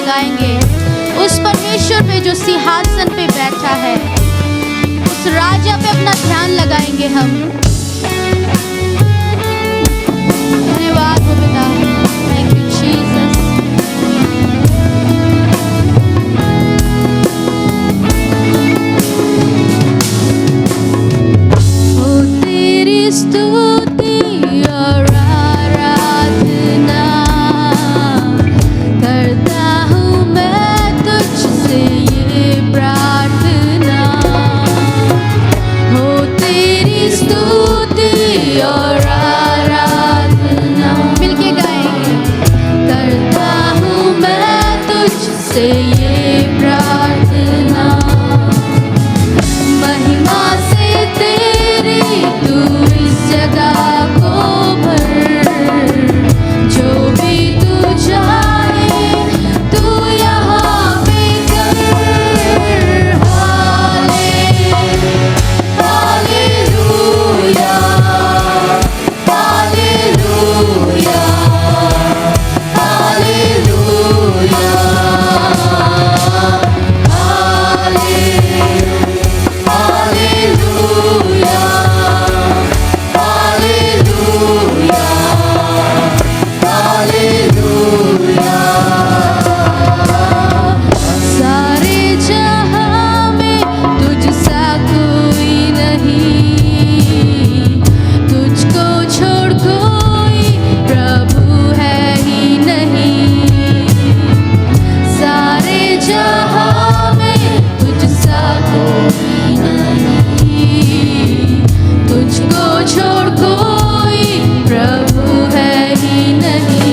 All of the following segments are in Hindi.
लगाएंगे उस परमेश्वर पे जो सिंहासन पे बैठा है, उस राजा पे अपना ध्यान लगाएंगे हम। धन्यवाद हो पिता, थैंक यू जीसस। ओ तेरी स्तुति और आराधना करता हूँ मैं तुझसे ये प्रार्थना। हो तेरी स्तुति और आराधना, मिलके गाएंगे। करता हूँ मैं तुझसे ये प्रार्थना, महिमा से तेरी तू इस जगह को भर। जो भी तू चाहे तू यहाँ पे कर। हालेलुया, हालेलुया, हालेलुया, सारे जहां में तुझसा कोई नहीं, तुझको छोड़ कोई प्रभु है ही नहीं। सारे जहां में तुझसा कोई नहीं, तुझको छोड़ कोई प्रभु है ही नहीं।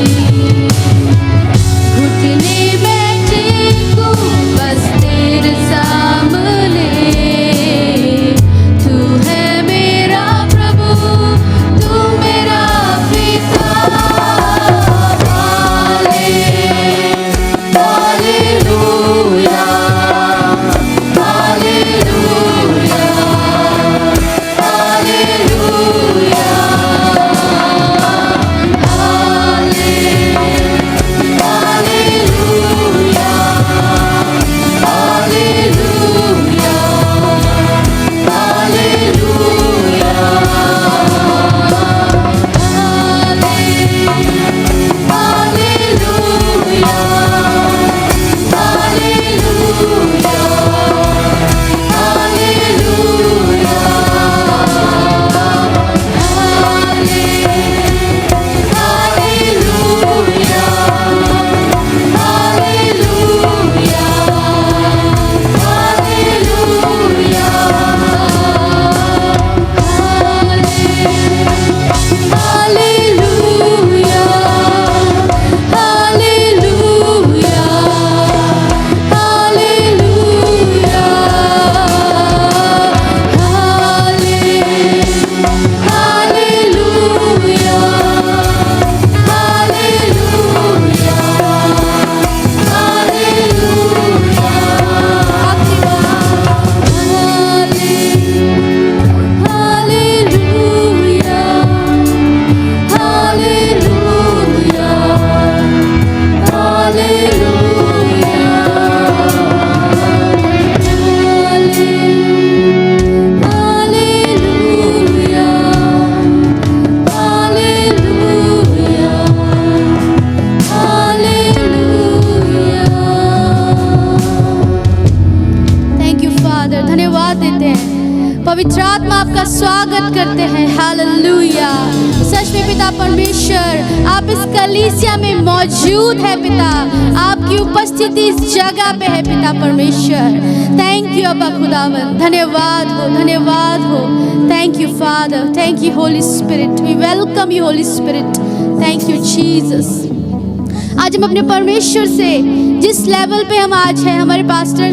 घुटने बैठे को बस तेरे सामने, तू है मेरा प्रभु, तू मेरा पिता। हालेलुया, हालेलुया, हालेलुया, पवित्र आत्मा आपका स्वागत करते हैं। हालेलुया। सच में पिता परमेश्वर आप इस कलीसिया में मौजूद है पिता, आपकी उपस्थिति इस जगह पे है पिता परमेश्वर। थैंक यू अब्बा खुदावन, धन्यवाद हो, धन्यवाद हो। Thank you Father, thank you Holy Spirit, we welcome you Holy Spirit. Thank you Jesus. आज हम अपने परमेश्वर से जिस लेवल पे हम आज हैं, हमारे पास्टर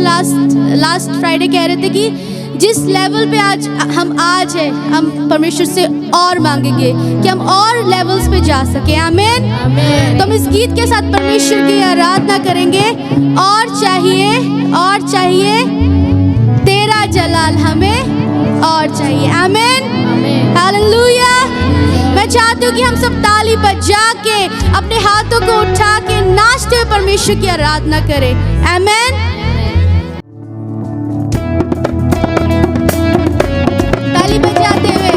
लास्ट फ्राइडे कह रहे थे कि जिस लेवल पे आज है, हम परमेश्वर से और मांगेंगे कि हम और लेवल्स पे जा सके। आमीन। तो हम इस गीत के साथ परमेश्वर की आराधना करेंगे। और चाहिए तेरा जलाल हमें और चाहिए। आमीन, हालेलुया। मैं मैं चाहती हूँ कि हम सब ताली बजा के अपने हाथों को उठा के नाचते हुए परमेश्वर की आराधना करें। आमेन। ताली बजाते हुए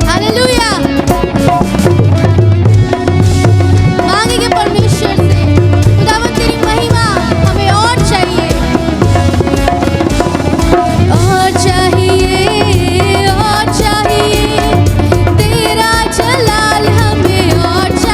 हालेलुया। मांगेंगे परमेश्वर से, खुदावंद तेरी महिमा हमें और चाहिए, और चाहिए, और चाहिए, तेरा जलाल हमें और चाहिए।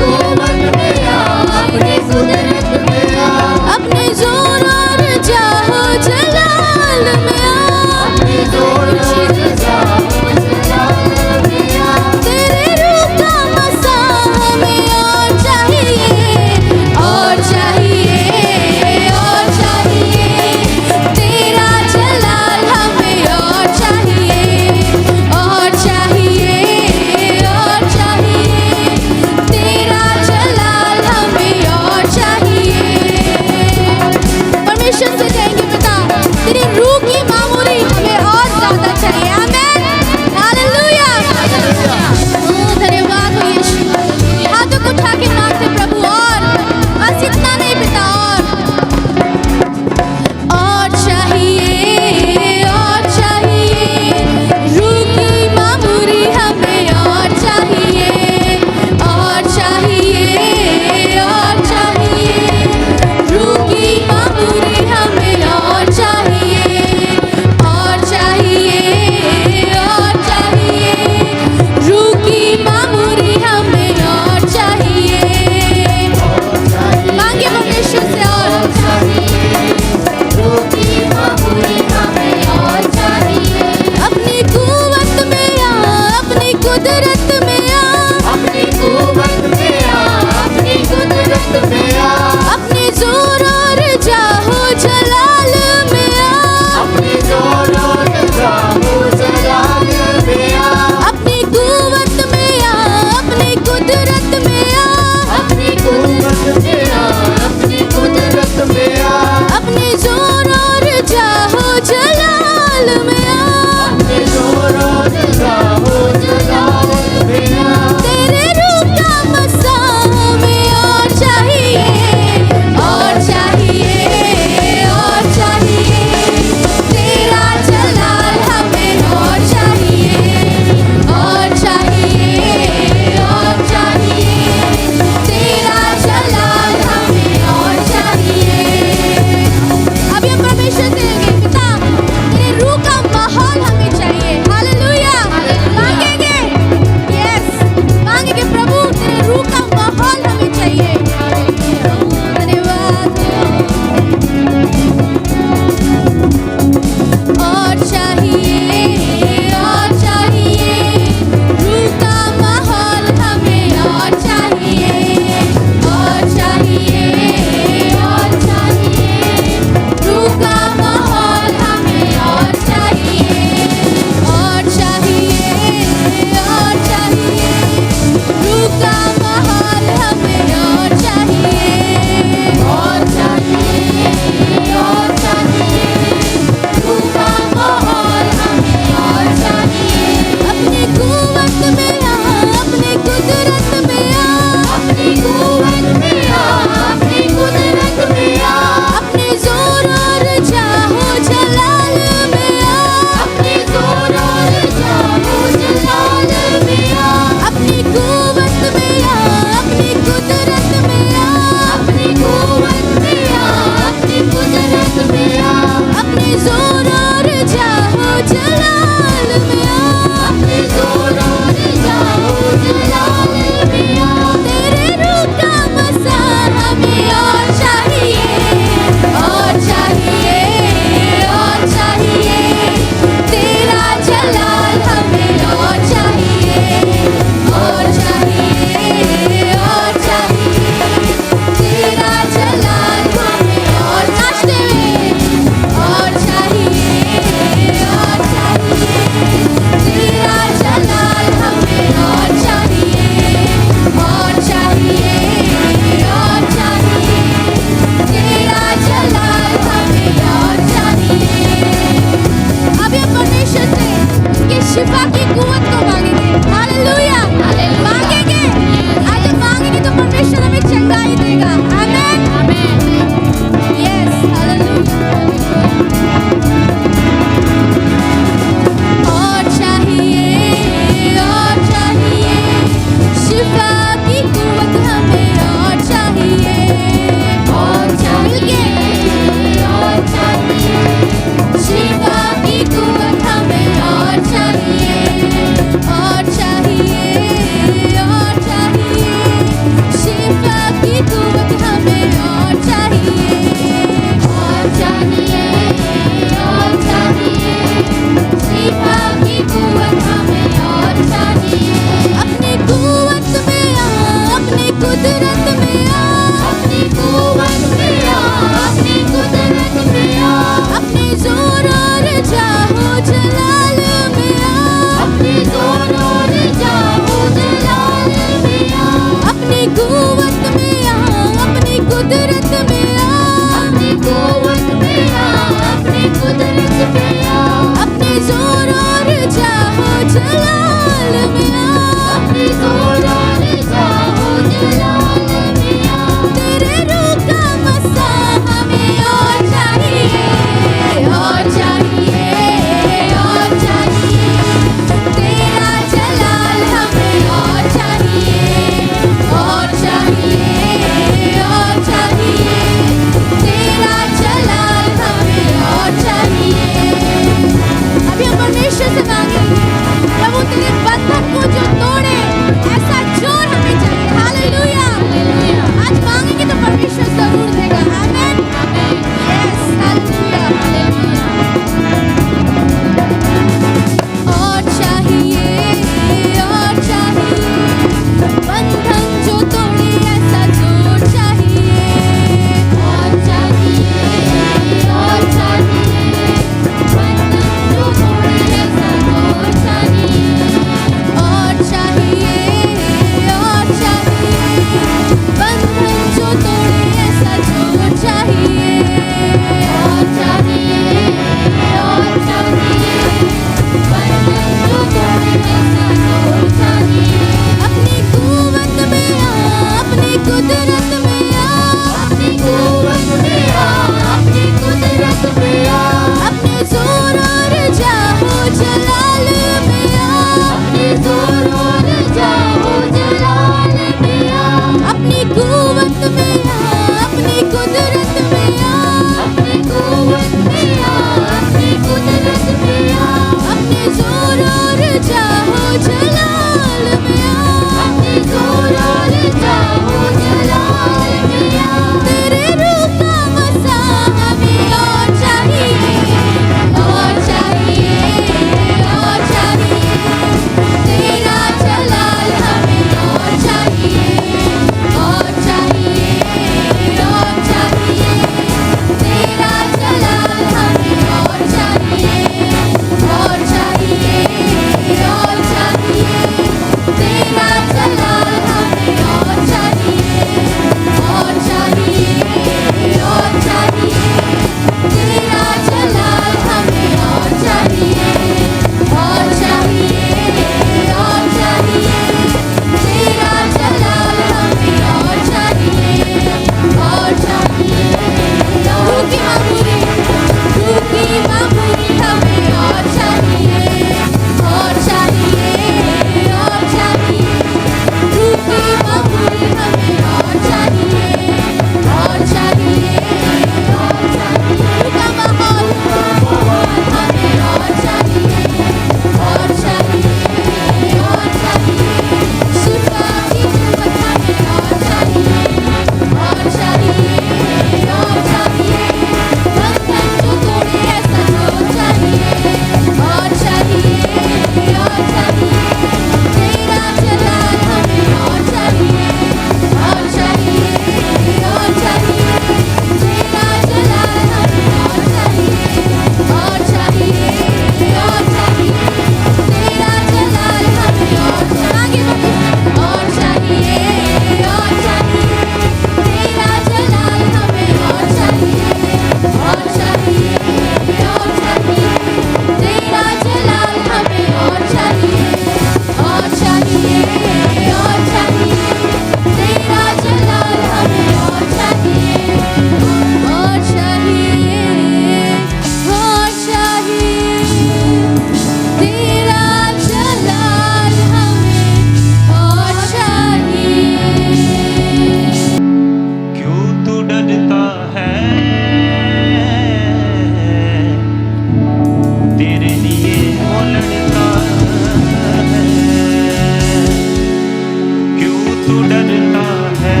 लड़ता है,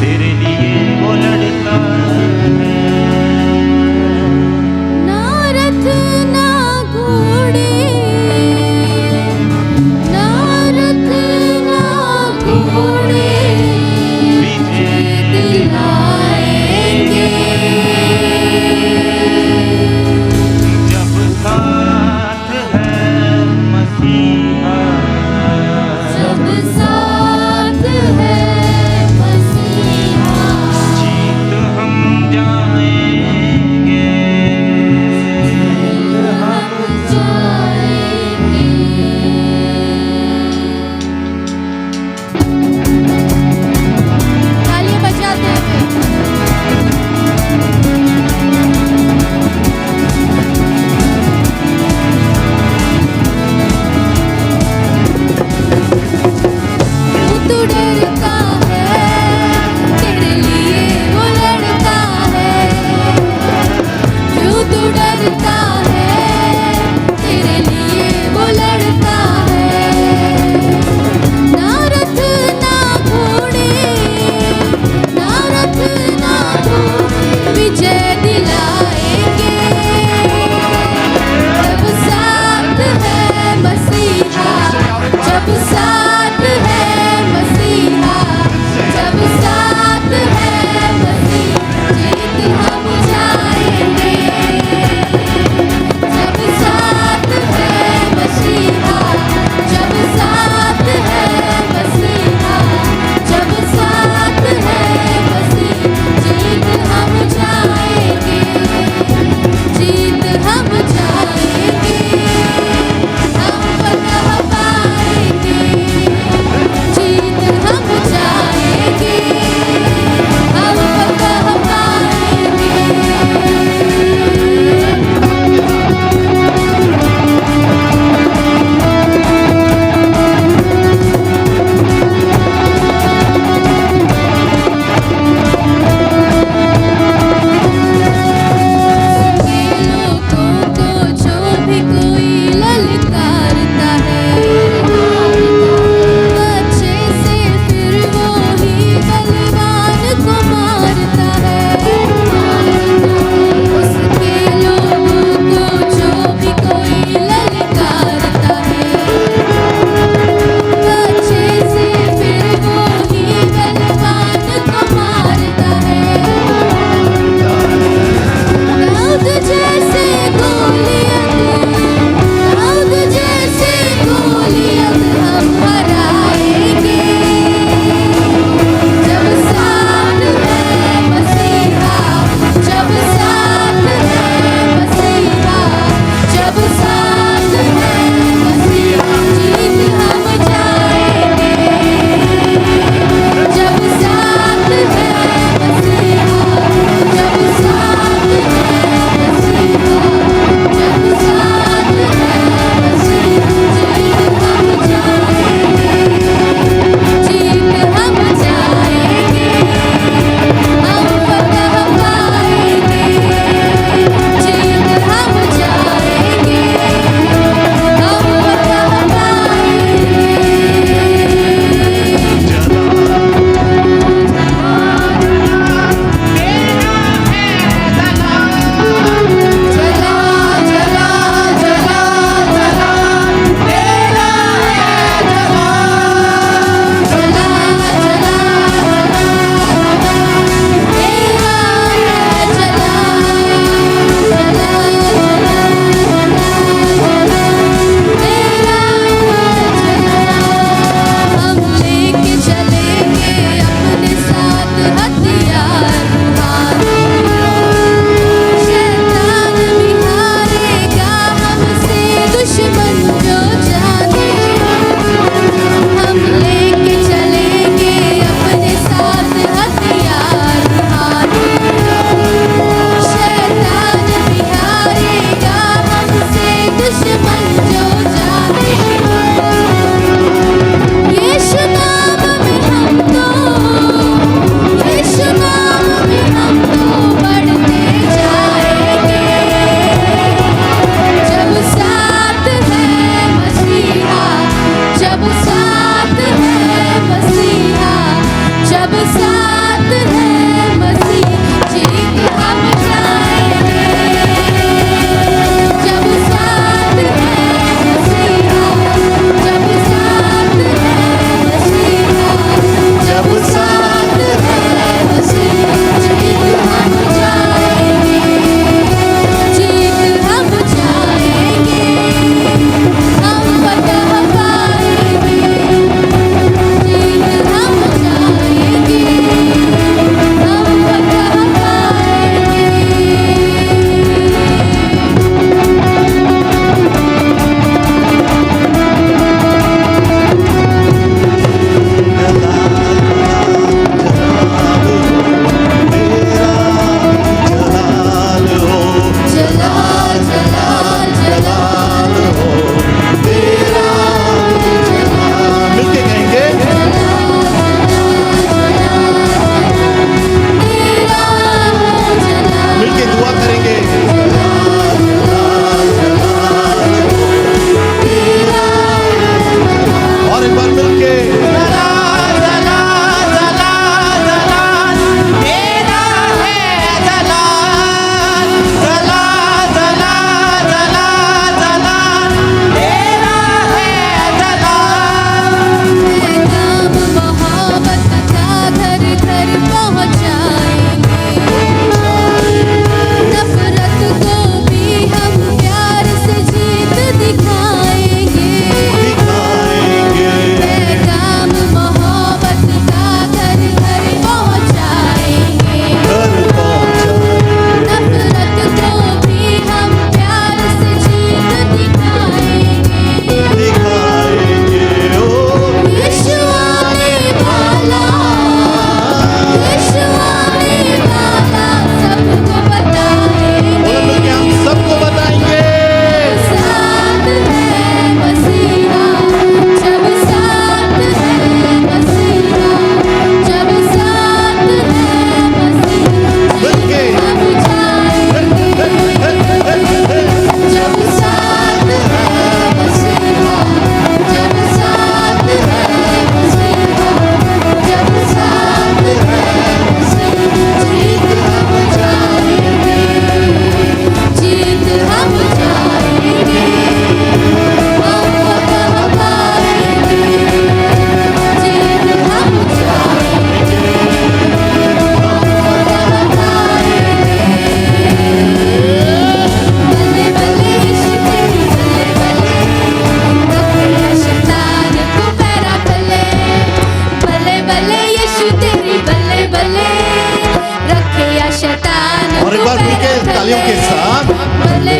तेरे लिए वो लड़ता है। ना रथ ना घोड़े, ना रथ ना घोड़े दिलाएंगे, जब साथ है मसीह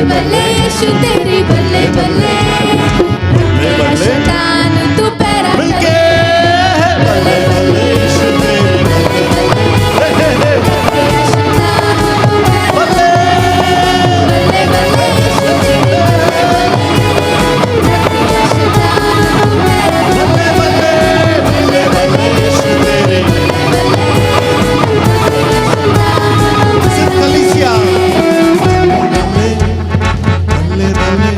बल्ले यीशु तेरी बल्ले बल्ले बल्ले। शैतान तू पैरा मिलके बल्ले बल्ले यीशु तेरी हे, हे, हे। बल्ले बल्ले बल्ले यीशु तेरी बल्ले बल्ले बल्ले यीशु तेरी सिर्फ कलीसिया बल्ले बल्ले बल्ले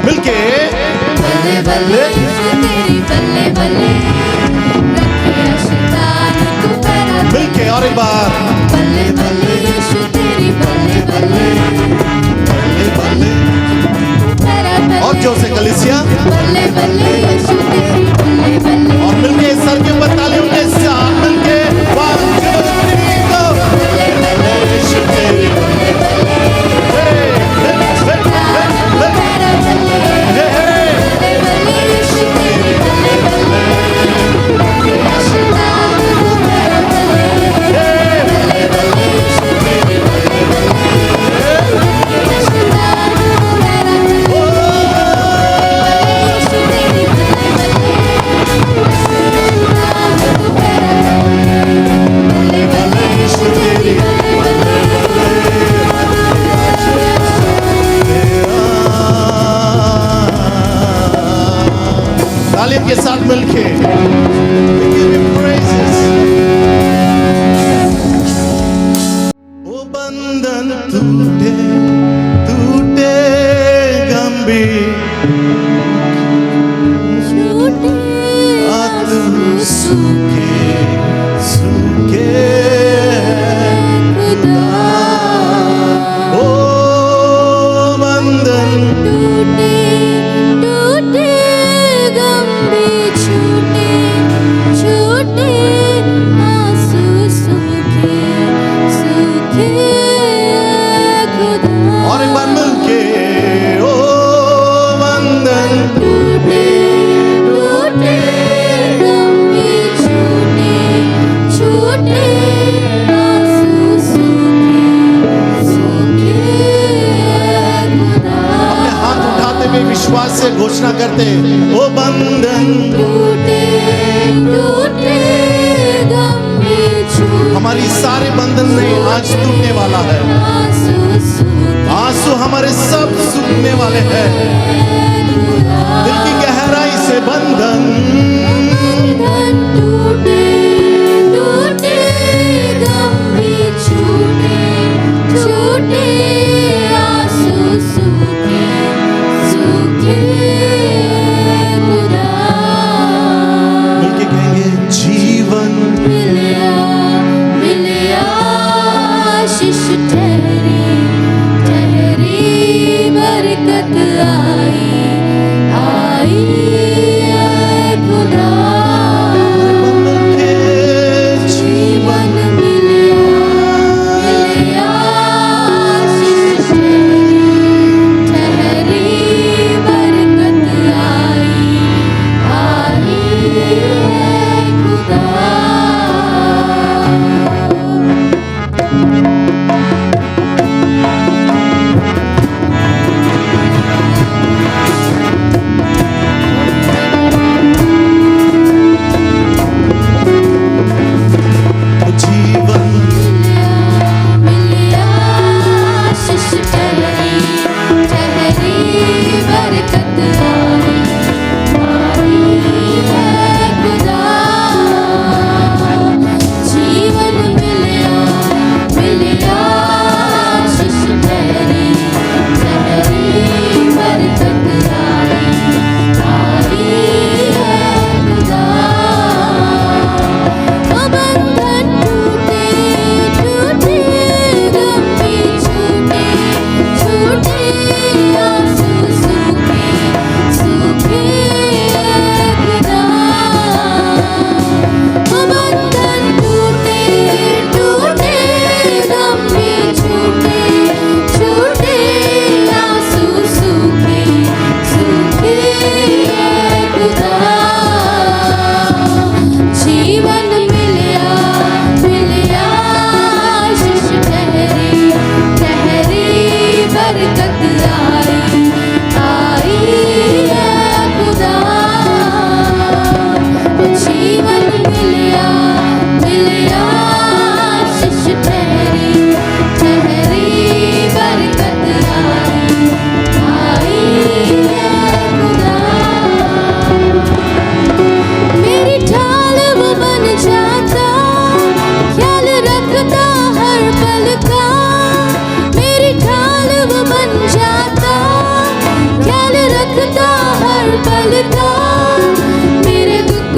मिलके बल्ले बल्ले यीशु तेरी बल्ले बल्ले रखिया शैतान तू पैरा मिलके और एक बार बल्ले बल्ले यीशु तेरी बल्ले बल्ले बल्ले बल्ले पैरा और जोर से कलीसिया बल्ले बल्ले यीशु तेरी बल्ले बल्ले और मिलके सर के ऊपर तालियों के साथ मिलके 1 2 3 go बल्ले बल्ले यीशु तेरी बल्ले बल्ले पैरा बल्ले बल्ले बल्ले यीशु तेरी बल्ले बल्ले रखिया शैतान तू पैरा बल्ले बल्ले बल्ले यीशु तेरी बल्ले बल्ले रखिया शैतान तू पैरा बल्ले यीशु तेरी बल्ले बल्ले बल्ले बल्ले यीशु तेरी बल्ले बल्ले तालियों के साथ मिलके We give him praises. वो बंधन टूटे टूटे गंभीर छूटे आत्म सूखे सूखे खुदा ओ बंधन टूटे टूटे गंभीर छूटे छूटे आंसू सूखे सूखे खुदा और एक बार मिलके ओ बंधन टूटे टूटे गंभीर छूटे छूटे आंसू सूखे सूखे खुदा अपने हाथ उठाते हुए विश्वास से घोषणा करते ओ बंधन टूटे टूटे गंभीर छूटे हमारी सारे बंधन नहीं आज टूटने वाला है आंसू सूखे आंसू हमारे सब सूखने वाले हैं दिल की गहराई से बंधन बंधन टूटे टूटे गंभीर छूटे छूटे आंसू सूखे सूखे खुदा मिलके कहेंगे जीवन मिलिया मिलिया आशीष ठहरी ठहरी बरकत आई आई खुदा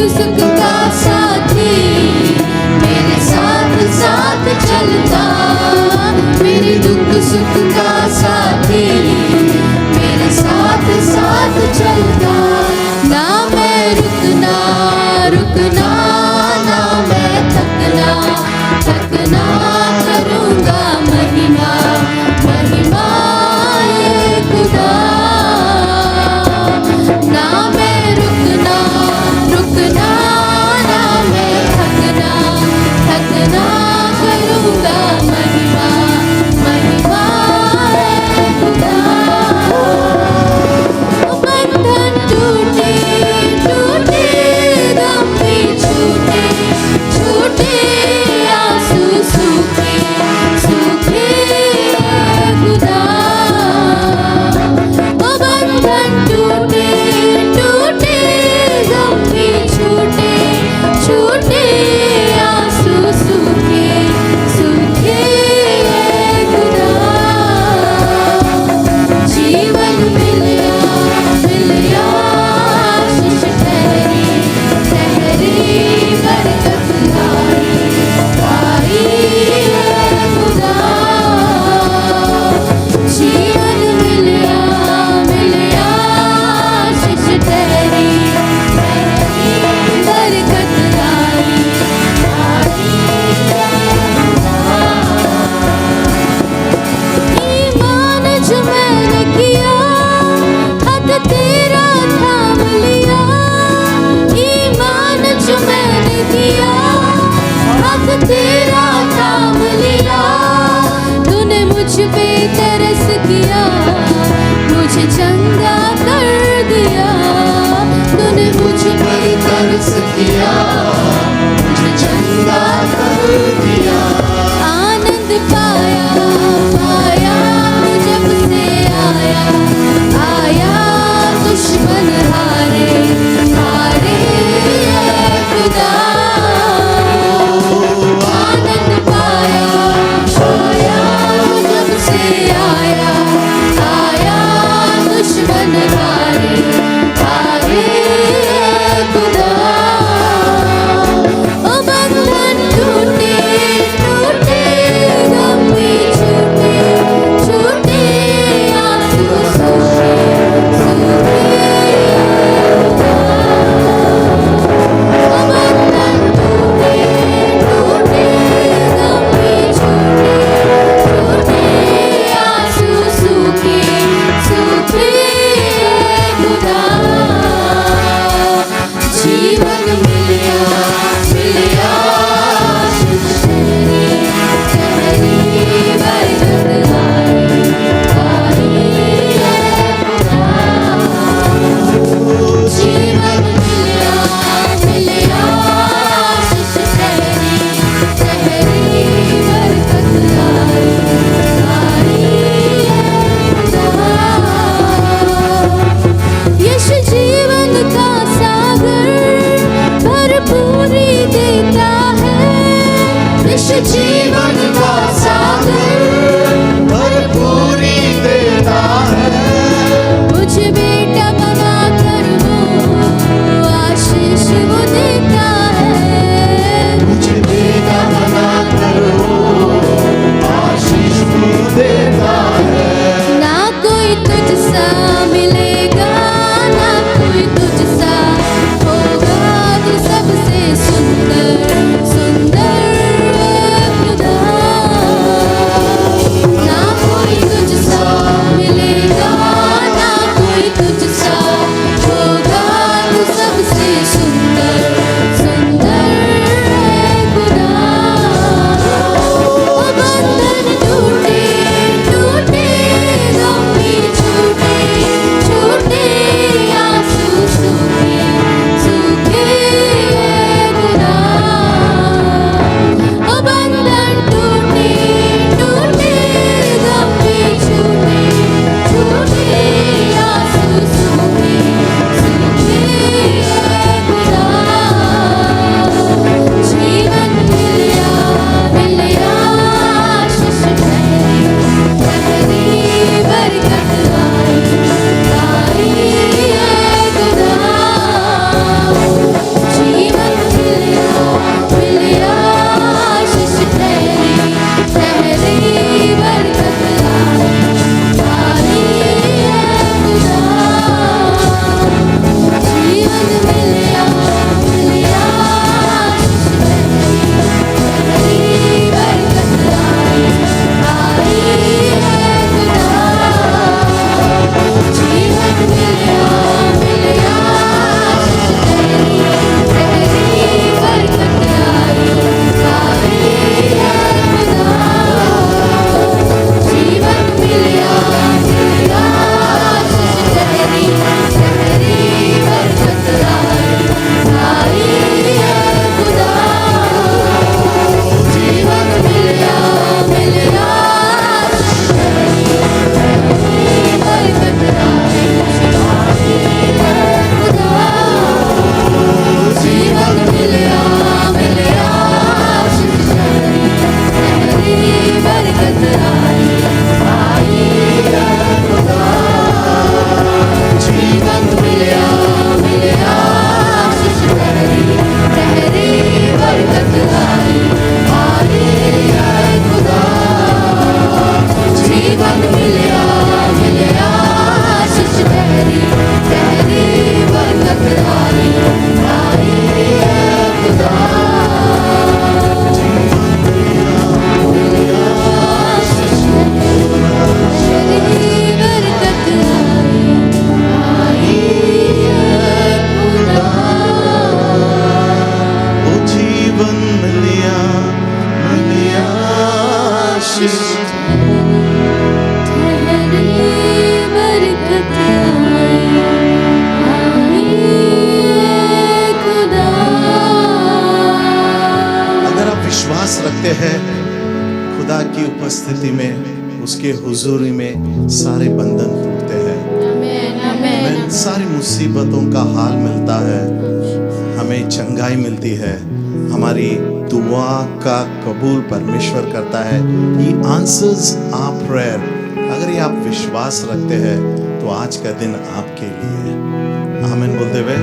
सुख का साथी मेरे साथ साथ चलता, मेरे दुख सुख का साथी मेरे साथ साथ चलता। ना मैं रुकना रुकना, ना मैं थकना थकना, करूँगा महिमा महिमा ये खुदा। ना मैं रुकना रुकना, ना मैं थकना थकना, करूँगा महिमा महिमा ये खुदा। बंधन टूटे टूटे, गम भी छूटे छूटे, आंसू सूखे सूखे खुदा। ओ बंधन टूटे टूटे, गम भी छूटे छूटे, आंसू सूखे सूखे खुदा। जीवन मिलिया मिलिया, आशीष ठहरी ठहरी, बरकत लाई लाई खुदा। जीवन मिलिया मिलिया, आशीष ठहरी ठहरी, बरकत लाई लाई खुदा। ईमान जो मैंने किया, हाथ तेरा थाम लिया। ईमान जो मैंने किया, हाथ तेरा थाम लिया। तूने मुझ पे तरस किया, मुझे चंगा कर दिया। तूने मुझ पे तरस किया, मुझे चंगा कर दिया। आनंद पाया पाया जब से आया आया, दुश्मन हारे हारे खुदा। आनंद पाया पाया जब से आया आया, दुश्मन हारे हारे खुदा। ओ बंधन टूटे टूटे, गम भी छूटे छूटे, आंसू सूखे सूखे खुदा। ओ बंधन टूटे टूटे, गम भी छूटे छूटे, आंसू सूखे सूखे उपस्थिति में, उसके हुजूरी में सारे बंधन टूटते हैं। हमें सारी मुसीबतों का हाल मिलता है, हमें चंगाई मिलती है, हमारी दुआ का कबूल परमेश्वर करता है। He answers our prayer। अगर ये आप विश्वास रखते हैं तो आज का दिन आपके लिए है। आमीन बोलते हुए,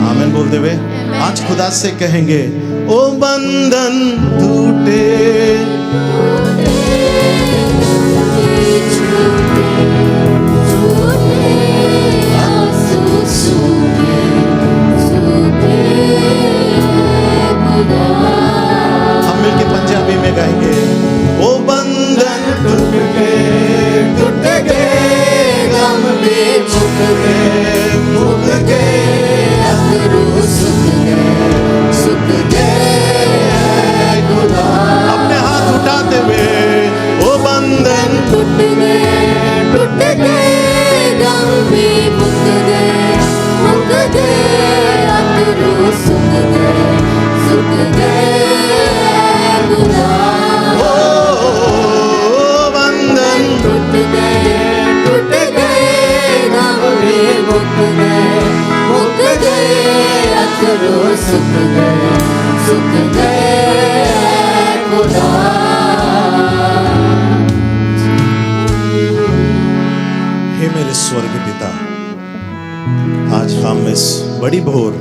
आमीन बोलते हुए आज खुदा से कहेंगे, ओ बंधन टूटे, हम मिलके पंजाबी में गाएंगे, ओ बंधन टूट गए, टूट गए, गम भी मुक गए, मुक गए, अश्रु सूख गए, सूख गए खुदा। अपने हाथ उठाते हुए, ओ बंधन टूट गए, गम भी मुक गए, अश्रु सूख गए खुदा। ओ बंधन टूट गए, गम भी मुक गए, अश्रु सूख गए खुदा। हे मेरे स्वर्ग पिता, आज हम इस बड़ी भोर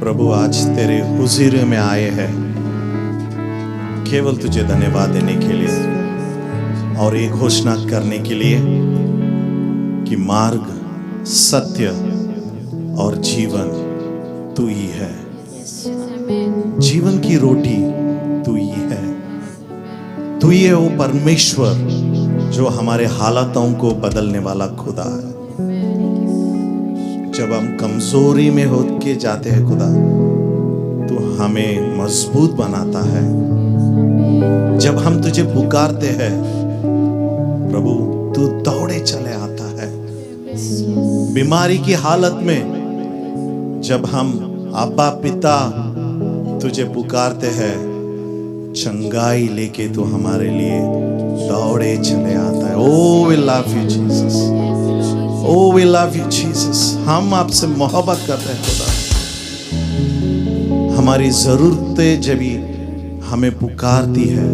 प्रभु आज तेरे हुजूर में आए हैं, केवल तुझे धन्यवाद देने के लिए और एक घोषणा करने के लिए कि मार्ग, सत्य और जीवन तू ही है। जीवन की रोटी तू ही है। तू ही है वो परमेश्वर जो हमारे हालातों को बदलने वाला खुदा है। जब हम कमजोरी में होके जाते हैं खुदा, तो हमें मजबूत बनाता है। जब हम तुझे पुकारते हैं प्रभु, तू दौड़े चले आता है। बीमारी की हालत में जब हम अब्बा पिता तुझे पुकारते हैं, चंगाई लेके तू हमारे लिए दौड़े चले आता है। O we love you Jesus, O we love you Jesus. हम आपसे मोहब्बत करते हैं खुदा। हमारी जरूरतें जब भी हमें पुकारती है,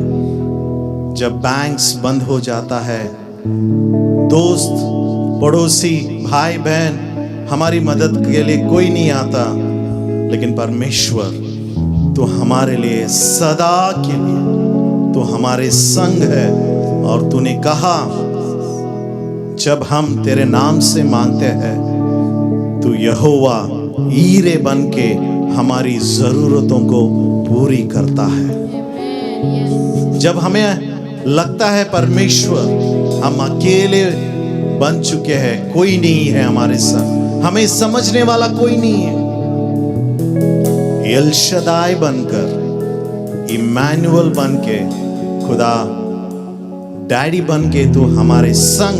जब बैंक्स बंद हो जाता है, दोस्त पड़ोसी भाई बहन हमारी मदद के लिए कोई नहीं आता, लेकिन परमेश्वर तो हमारे लिए सदा के लिए तो हमारे संग है। और तूने कहा जब हम तेरे नाम से मांगते हैं, तू यहोवा ईरे बन के हमारी जरूरतों को पूरी करता है। जब हमें लगता है परमेश्वर हम अकेले बन चुके हैं, कोई नहीं है हमारे संग, हमें समझने वाला कोई नहीं है, एल शदाई बनकर, इमैनुअल बन के, खुदा डैडी बन के तू हमारे संग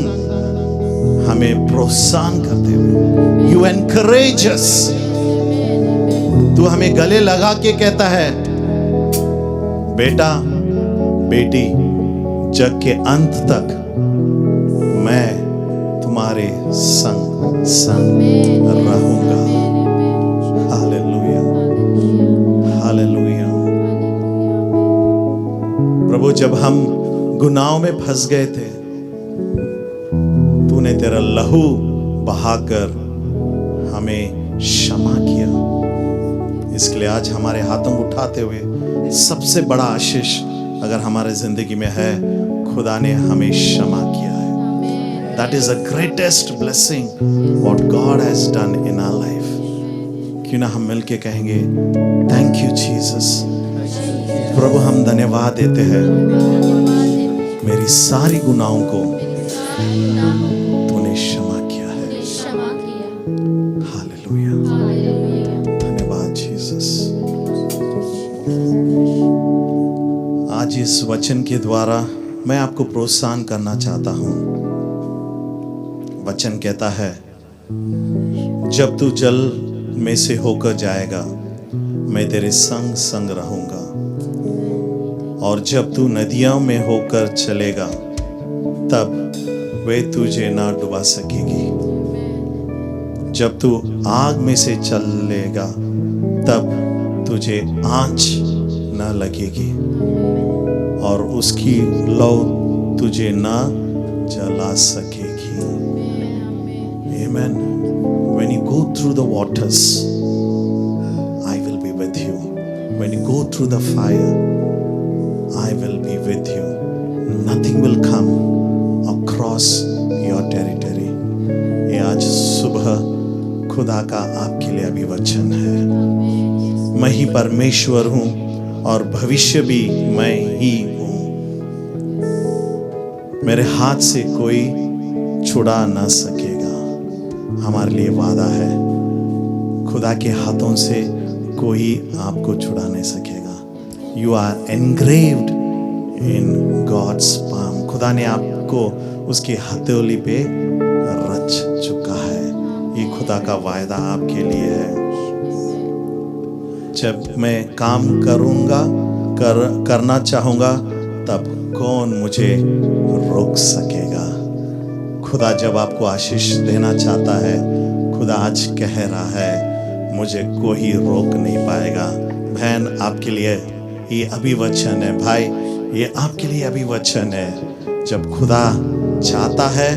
हमें प्रोत्साहन करते हुए, यू एनकरेज अस। तू हमें गले लगा के कहता है, बेटा बेटी, जग के अंत तक मैं तुम्हारे संग संग रहूंगा। Hallelujah, hallelujah. प्रभु, जब हम गुनाहों में फंस गए थे, तूने तेरा लहू बहाकर हमें क्षमा किया। इसके लिए आज हमारे हाथों को उठाते हुए सबसे बड़ा आशीष अगर हमारे जिंदगी में है, खुदा ने हमें क्षमा किया है। That is the greatest blessing what God has done in our life। क्यों ना हम मिलके कहेंगे, थैंक यू जीसस। प्रभु, हम धन्यवाद देते हैं, मेरी सारी गुनाहों को तूने क्षमा किया है। हालेलुया, धन्यवाद जीसस। आज इस वचन के द्वारा मैं आपको प्रोत्साहन करना चाहता हूं। वचन कहता है, जब तू जल में से होकर जाएगा, मैं तेरे संग संग रहूंगा। और जब तू नदियों में होकर चलेगा तब वे तुझे ना डुबा सकेगी। जब तू आग में से चलेगा तब तुझे आंच ना लगेगी और उसकी लौ तुझे ना जला सकेगी। Amen. When you go through the waters, I will be with you. When you go through the fire, I will be with you. Nothing will come across your territory. ये आज सुबह खुदा का आपके लिए अभी वचन है। मैं ही परमेश्वर हूँ और भविष्य भी मैं ही हूँ। मेरे हाथ से कोई छुड़ा ना सकेगा। हमारे लिए वादा है, खुदा के हाथों से कोई आपको छुड़ा नहीं सकेगा। You are engraved in God's palm. खुदा ने आपको उसकी हथेली पे रच चुका है। ये खुदा का वायदा आपके लिए है। जब मैं काम करना चाहूँगा तब कौन मुझे रोक सकेगा। खुदा जब आपको आशीष देना चाहता है, खुदा आज कह रहा है मुझे कोई रोक नहीं पाएगा। बहन, आपके लिए ये अभिवचन है। भाई, ये आपके लिए अभिवचन है। जब खुदा चाहता है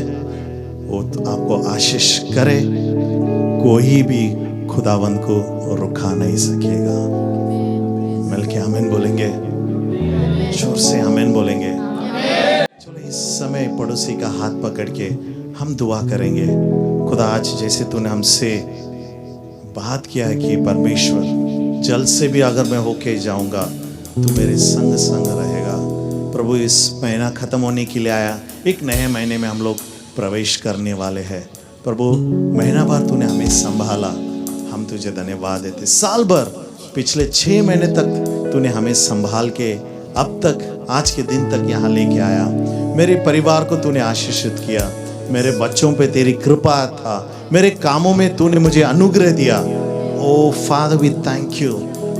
वो तो आपको आशीष करे, कोई भी खुदावंद को रुका नहीं सकेगा। मिलके आमीन बोलेंगे, जोर से आमीन बोलेंगे। चलो इस समय पड़ोसी का हाथ पकड़ के हम दुआ करेंगे। खुदा, आज जैसे तूने हमसे बात किया है कि परमेश्वर जल से भी अगर मैं होके जाऊंगा तो मेरे संग संग रहेगा। प्रभु, इस महीना खत्म होने के लिए आया, एक नए महीने में हम लोग प्रवेश करने वाले हैं। प्रभु, महीना भर तूने हमें संभाला, हम तुझे धन्यवाद देते। साल भर पिछले 6 महीने तक तूने हमें संभाल के अब तक आज के दिन तक यहाँ लेके आया। मेरे परिवार को तूने आशीषित किया, मेरे बच्चों पे तेरी कृपा था, मेरे कामों में तूने मुझे अनुग्रह दिया। ओ फादर, वी थैंक यू।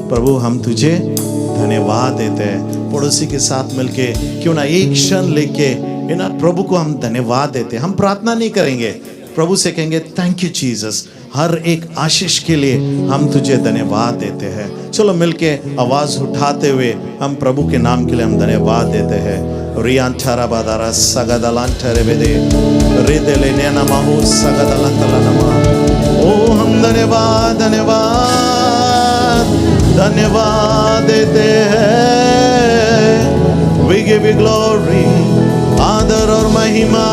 प्रभु, हम तुझे धन्यवाद देते हैं। पड़ोसी के साथ मिलके क्यों ना एक क्षण लेके ना प्रभु को हम धन्यवाद देते हैं। हम प्रार्थना नहीं करेंगे, प्रभु से कहेंगे थैंक यू जीसस। हर एक आशीष के लिए हम तुझे धन्यवाद देते हैं। चलो मिलके आवाज उठाते हुए हम प्रभु के नाम के लिए हम धन्यवाद देते हैं। रियांठारा बादारा सगदलांठरे बेदे रिदेले नेनामाहु सगदलांतलानमा। ओ हम धन्यवाद धन्यवाद धन्यवाद देते हैं। We give you glory, आदर और महिमा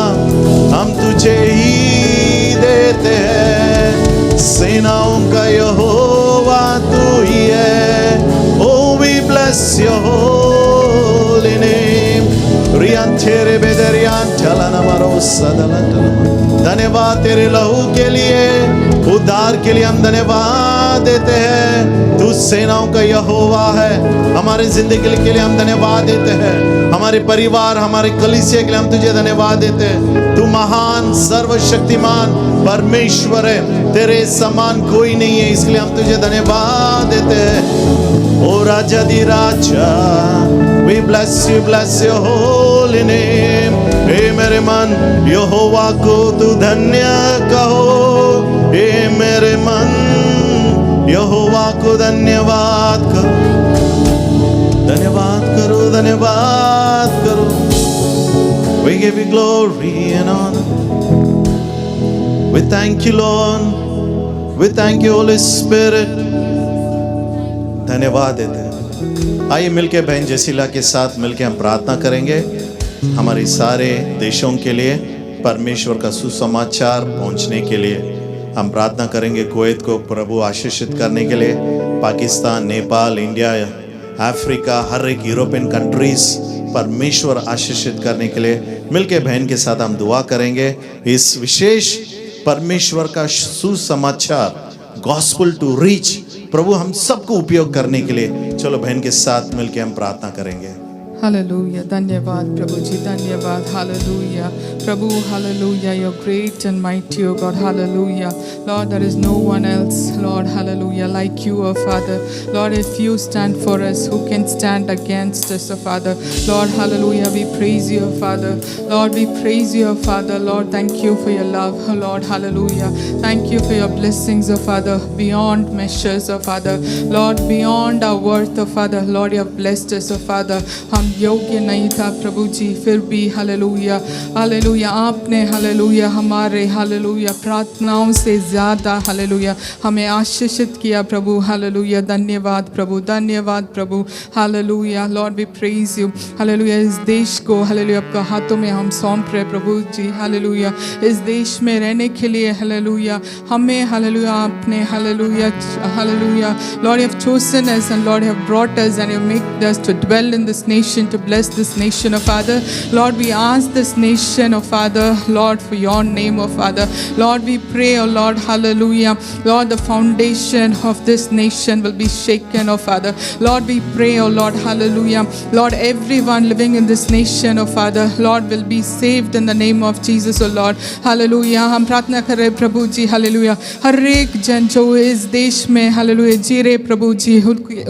हम तुझे ही देते हैं। सेनाओं का यहोवा तू ही है। Oh, we bless your holy name. Riyan तेरे बेदरियान चलना मारो सदलना। धन्यवाद तेरे लहू के लिए, उद्धार के लिए हम धन्यवाद देते हैं। तू सेनाओं का यहोवा है। हमारे जिंदगी के लिए हम धन्यवाद देते हैं। हमारे परिवार, हमारे कलीसिया के लिए हम तुझे धन्यवाद देते हैं। तू महान सर्वशक्तिमान परमेश्वर है, तेरे समान कोई नहीं है, इसलिए हम तुझे धन्यवाद देते हैं। ओ राजा दी राजा, we bless your holy name। हे मेरे मन, यहोवा को तू धन्य कहो। हे मेरे मन, यहोवा को धन्यवाद करो, धन्यवाद करो, धन्यवाद करो। We give you glory and honor. We thank you Lord, we thank you Holy Spirit। धन्यवाद देते हैं। आइए मिलके बहन जसीला के साथ मिलके हम प्रार्थना करेंगे हमारे सारे देशों के लिए, परमेश्वर का सुसमाचार पहुंचने के लिए। हम प्रार्थना करेंगे कुवैत को प्रभु आशीषित करने के लिए, पाकिस्तान, नेपाल, इंडिया, अफ्रीका, हर एक यूरोपियन कंट्रीज परमेश्वर आशीषित करने के लिए मिलके बहन के साथ हम दुआ करेंगे। इस विशेष परमेश्वर का सुसमाचार गॉस्पेल टू रीच प्रभु हम सबको उपयोग करने के लिए चलो बहन के साथ मिलके हम प्रार्थना करेंगे। हालेलुया, धन्यवाद प्रभु जी, धन्यवाद, hallelujah Prabhu, hallelujah, you're great and mighty, O God, hallelujah. Lord, there is no one else, Lord, hallelujah, like you, O Father. Lord, if you stand for us, who can stand against us, O Father? Lord, hallelujah, we praise you, O Father. Lord, we praise you, O Father. Lord, thank you for your love, O Lord, hallelujah. Thank you for your blessings, O Father, beyond measures, O Father. Lord, beyond our worth, O Father. Lord, you have blessed us, O Father. हम योग्य नहीं था प्रभु जी, फिर भी हालेलुया, हालेलुया, आपने हालेलुया हमारे हालेलुया प्रार्थनाओं से ज़्यादा हालेलुया हमें आशीषित किया प्रभु, हालेलुया, धन्यवाद प्रभु, धन्यवाद प्रभु, hallelujah. Lord we praise you, hallelujah. इस देश को हालेलुया आपके हाथों में हम सौंप रहे प्रभु जी, हालेलुया। इस देश में रहने के लिए हालेलुया हमें हालेलुया आपने hallelujah, hallelujah, Lord you have chosen us and Lord you have brought us and you make us to dwell in this nation, to bless this nation, oh Father. Lord, we ask this nation, oh Father, Lord, for your name, oh Father. Lord, we pray, oh Lord, hallelujah. Lord, the foundation of this nation will be shaken, oh Father. Lord, we pray, oh Lord, hallelujah. Lord, everyone living in this nation, oh Father, Lord, will be saved in the name of Jesus, oh Lord. Hallelujah. हम प्रार्थना कर रहे प्रभु जी, हालेलुया। हर एक जन जो इस देश में हालेलुया जी रहे प्रभु जी,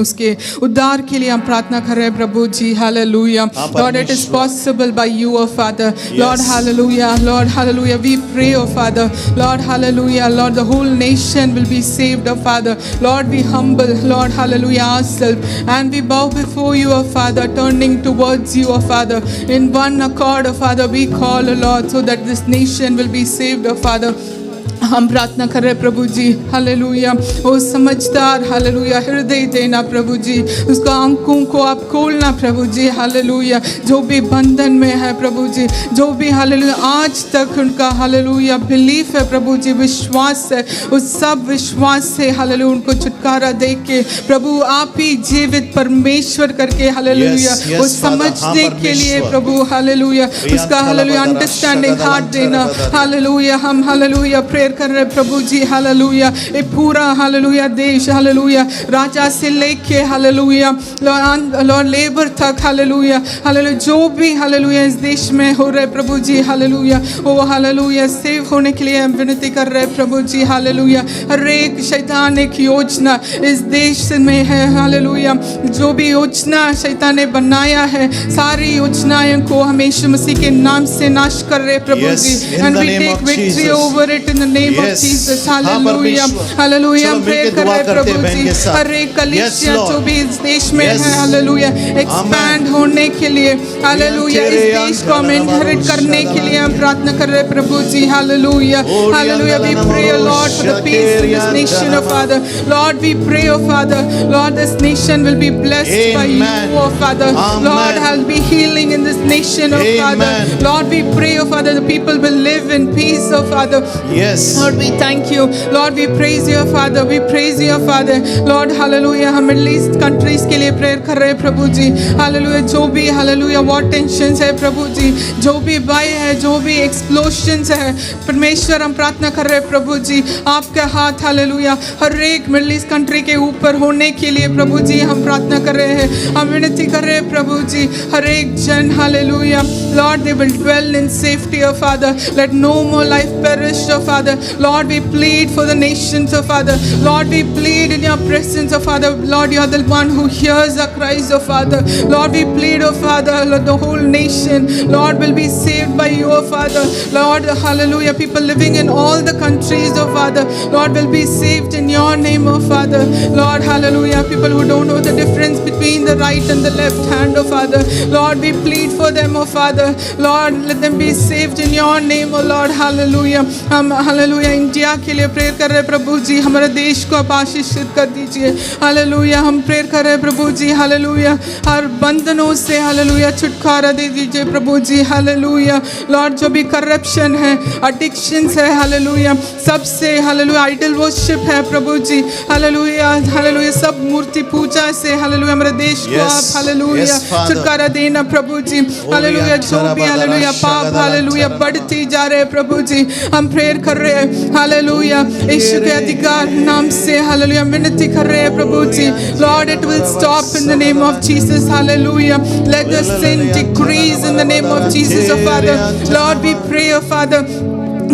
उसके उद्धार के लिए हम प्रार्थना कर रहे प्रभु जी, hallelujah. Lord, it is possible by you, oh Father. Lord, hallelujah. Lord, hallelujah. We pray, oh Father. Lord, hallelujah. Lord, the whole nation will be saved, oh Father. Lord, we humble, Lord, hallelujah, ourselves and we bow before you, oh Father, turning towards you, oh Father. In one accord, oh Father, we call, oh Lord, so that this nation will be saved, oh Father. हम प्रार्थना कर रहे प्रभु जी, हालेलुया। वो समझदार हालेलुया हृदय देना प्रभु जी, उसका आंखों को आप खोलना प्रभु जी, हालेलुया। जो भी बंधन में है प्रभु जी, जो भी हालेलुया आज तक उनका हालेलुया बिलीफ है प्रभु जी, विश्वास है, उस सब विश्वास से हालेलुया उनको छुटकारा दे के प्रभु आप ही जीवित परमेश्वर करके हालेलुया वो समझने के लिए प्रभु हालेलुया उसका हालेलुया अंडरस्टैंडिंग हार्ट देना, हालेलुया। हम हालेलुया प्रेयर कर रहे प्रभु जी, हालेलुया। ये पूरा हालेलुया देश हालेलुया राजा से लेके हालेलुया लॉर्ड लेबर तक हालेलुया, हालेलुया जो भी हालेलुया इस देश में हो रहे प्रभु जी, हालेलुया वो हालेलुया सेव होने के लिए हम विनती कर रहे प्रभु जी, हालेलुया। हर एक शैतान एक योजना इस देश में है, हालेलुया। जो भी योजना शैतान ने बनाया है सारी योजनाओं को हम यीशु मसीह के नाम से नाश कर रहे प्रभु ji, and we take victory over it in the name of Jesus, hallelujah, hallelujah. हम प्रे कर रहे प्रभु जी हर एक कलीसिया जो भी इस देश में है हालेलुया एक्सपैंड होने के लिए, हालेलुया इस देश को हम इनहेरिट करने के लिए हम प्रार्थना कर रहे प्रभु ji, hallelujah, hallelujah. We pray Lord for the peace in this nation O father, Lord we pray O father, Lord this nation will be blessed by you O father, Lord hail be healing in this nation O father, Lord we pray O father the people will live in peace O father, yes Lord we thank you, Lord we praise you father, we praise you father, Lord hallelujah. हम मिडिल ईस्ट कंट्रीज के लिए प्रेयर कर रहे प्रभु जी, हालेलुया। जो भी हालेलुया वॉर टेंशंस है प्रभु जी, जो भी भय है, जो भी एक्सप्लोशंस है परमेश्वर हम प्रार्थना कर रहे प्रभु जी, आपका हाथ हालेलुया हर एक मिडिल ईस्ट कंट्री के ऊपर होने के लिए प्रभु जी हम प्रार्थना कर रहे हैं, हम विनती कर रहे हैं प्रभु जी हर एक जन hallelujah Lord they will dwell in safety O Father, let no more life perish O father, Lord we plead for the nations O father, Lord we plead in your presence O father, Lord you are the one who hears our cries O father, Lord we plead O Father let the whole nation lord will be saved by you oh father, lord hallelujah people living in all the countries oh father lord will be saved in your name oh father, lord hallelujah people who don't know the difference between the right and the left hand oh father, lord we plead for them oh father, lord let them be saved in your name oh lord hallelujah। हम hallelujah इंडिया के लिए प्रेयर कर रहे प्रभु जी, हमारे देश को आप आशीषित कर दीजिए, हालेलुया। हम प्रेयर कर रहे प्रभु जी, हालेलुया हर बंधनों से हालेलुया छुटकारा दे दीजिए प्रभु जी, हालेलुया। लॉर्ड जो भी करप्शन है, एडिक्शंस है, हालेलुया सबसे हालेलुया आइडल वर्शिप है प्रभु जी, हालेलुया, हालेलुया सब मूर्ति पूजा से हालेलुया हमारे देश को आप हालेलुया छुटकारा देना प्रभु जी, हालेलुया। जो भी हालेलुया पाप हालेलुया बढ़ती जा रहे प्रभु जी, हम प्रेयर कर रहे रहे हैं हालेलुया, यीशु के अधिकार नाम से हालेलुया विनती कर रहे हैं प्रभु ji. Lord it will stop in the name of Jesus hallelujah, let the sin decrease in the name of Jesus, oh Father. Lord, we pray, oh Father,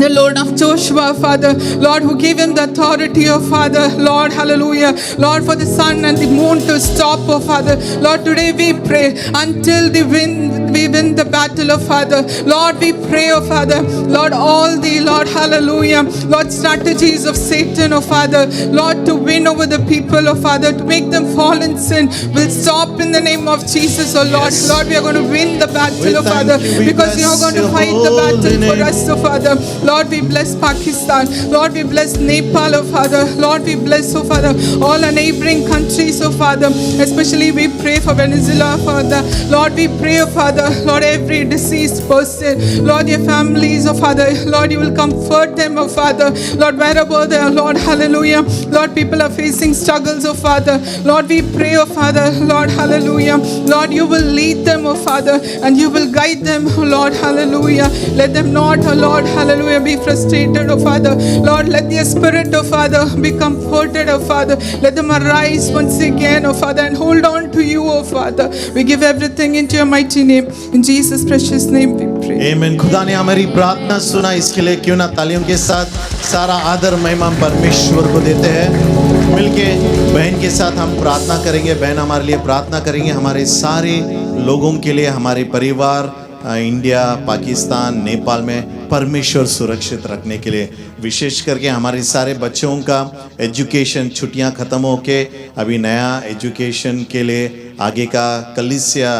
the Lord of Joshua, Father, Lord, who gave him the authority, oh Father, Lord, hallelujah, Lord, for the sun and the moon to stop, oh Father. Lord, today we pray until we win the battle, oh Father. Lord, we pray, oh Father, Lord, all the, Lord, hallelujah, Lord, strategies of Satan, oh Father, Lord, to win over the people, oh Father, to make them fall in sin, will stop in the name of Jesus, oh Lord. Yes. Lord, we are going to win the battle, We oh thank Father, you. We because you are bless going to your fight the holy battle for name. us, oh Father. Lord, we bless Pakistan. Lord, we bless Nepal, oh Father. Lord, we bless, oh Father, all our neighboring countries, oh Father. Especially we pray for Venezuela, Father. Lord, we pray, oh Father, Lord, every deceased person, Lord, your families, oh Father. Lord, you will comfort them, oh Father. Lord, wherever they are, Lord, hallelujah. Lord, people are facing struggles, oh Father. Lord, we pray, oh Father, Lord, hallelujah. Lord, you will lead them, oh Father, and you will guide them, oh Lord, hallelujah. Let them not, oh Lord, hallelujah, be frustrated, oh Father. Lord, let their spirit, oh Father, be comforted, oh Father. Let them arise once again, oh Father, and hold on to you, oh Father. We give everything into your mighty name. In Jesus' precious name we pray. आमीन। खुदा ने हमारी प्रार्थना सुना, इसके लिए क्यों ना तालियों के साथ सारा आदर महिमा परमेश्वर को देते हैं। मिलके बहन के साथ हम प्रार्थना करेंगे। बहन हमारे लिए प्रार्थना करेंगे, हमारे सारे लोगों के लिए, हमारे परिवार इंडिया, पाकिस्तान, नेपाल में परमेश्वर सुरक्षित रखने के लिए, विशेष करके हमारे सारे बच्चों का एजुकेशन, छुट्टियां ख़त्म होके अभी नया एजुकेशन के लिए आगे का कलीसिया